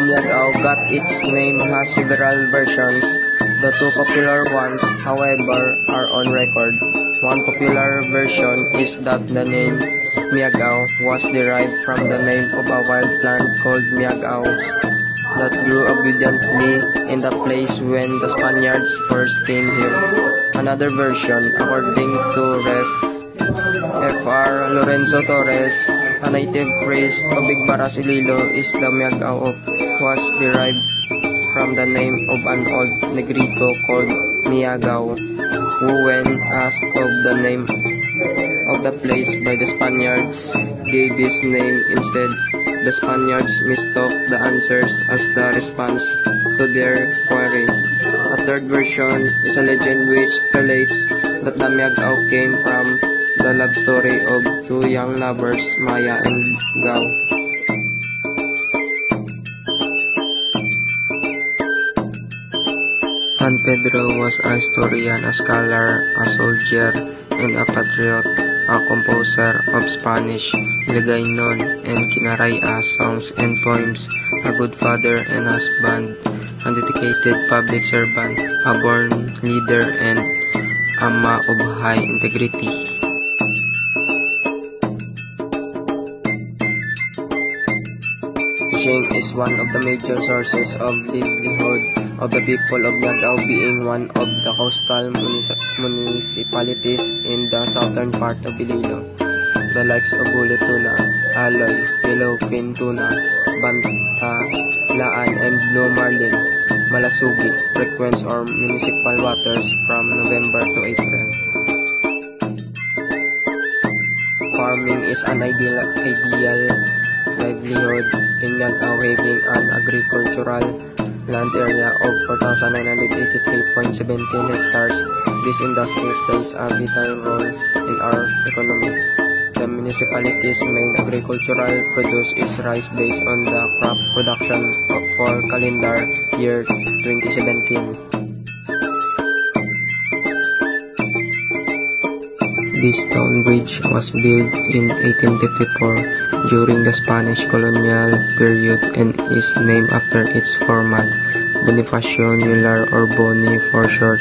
Miagao got its name has several versions. The two popular ones, however, are on record. One popular version is that the name Miagao was derived from the name of a wild plant called miagaos that grew abundantly in the place when the Spaniards first came here. Another version, according to Fr. Lorenzo Torres, a native priest of Bigbaras, Iloilo, is the miagao was derived from the name of an old negrito called Miagao, who when asked of the name of the place by the Spaniards, gave his name instead. The Spaniards mistook the answers as the response to their query. A third version is a legend which relates that the Miagao came from the love story of two young lovers, Maya and Gao. Juan Pedro was a historian, a scholar, a soldier, and a patriot, a composer of Spanish, Ligaynon, and Kinaraya songs and poems, a good father and husband, a dedicated public servant, a born leader, and a man of high integrity. Fishing is one of the major sources of livelihood of the people of Miagao, being one of the coastal municipalities in the southern part of Iloilo. The likes of Bulo tuna, aloy, yellowfin tuna, banta, laan, and blue marlin, malasubi frequents our municipal waters from November to April. Farming is an ideal livelihood in Miagao, having an agricultural land area of 4,983.17 hectares. This industry plays a vital role in our economy. The municipality's main agricultural produce is rice based on the crop production for calendar year 2017. This stone bridge was built in 1854 during the Spanish colonial period and is named after its foreman, Bonifacio Mueller, or Boni for short.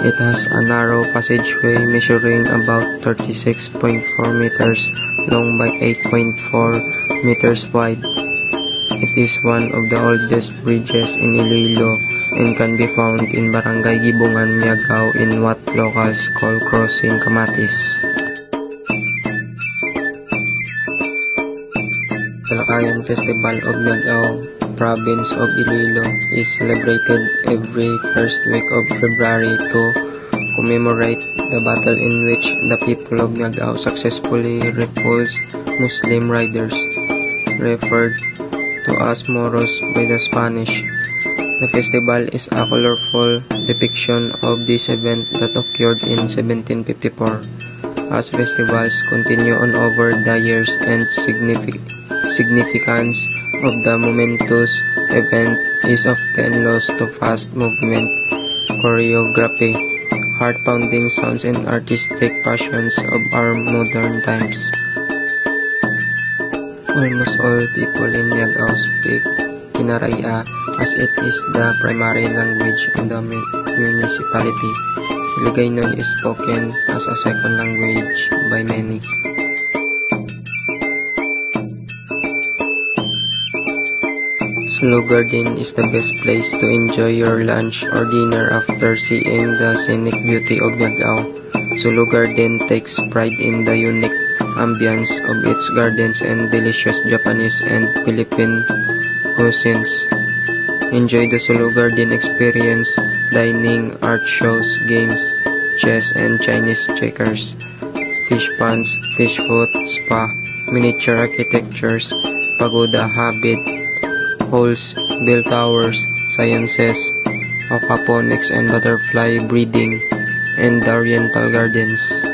It has a narrow passageway measuring about 36.4 meters long by 8.4 meters wide. It is one of the oldest bridges in Iloilo and can be found in Barangay Gibungan, Miagao, in what locals call Crossing Kamatis. Talakayan Festival of Miagao, province of Iloilo, is celebrated every first week of February to commemorate the battle in which the people of Miagao successfully repulsed Muslim raiders, referred to as Moros by the Spanish. The festival is a colorful depiction of this event that occurred in 1754. As festivals continue on over the years and significance of the momentous event is often lost to fast movement, choreography, heart-pounding sounds, and artistic passions of our modern times. Almost all people in Miagao speak Kinaraya as it is the primary language of the municipality. Ligaynon is spoken as a second language by many. Sulu Garden is the best place to enjoy your lunch or dinner after seeing the scenic beauty of Miagao. Sulu Garden takes pride in the unique ambience of its gardens and delicious Japanese and Philippine cuisines. Enjoy the Sulu Garden experience, dining, art shows, games, chess and Chinese checkers, fish ponds, fish food, spa, miniature architectures, pagoda, habit, halls, bell towers, sciences, aquaponics and butterfly breeding, and the Oriental Gardens.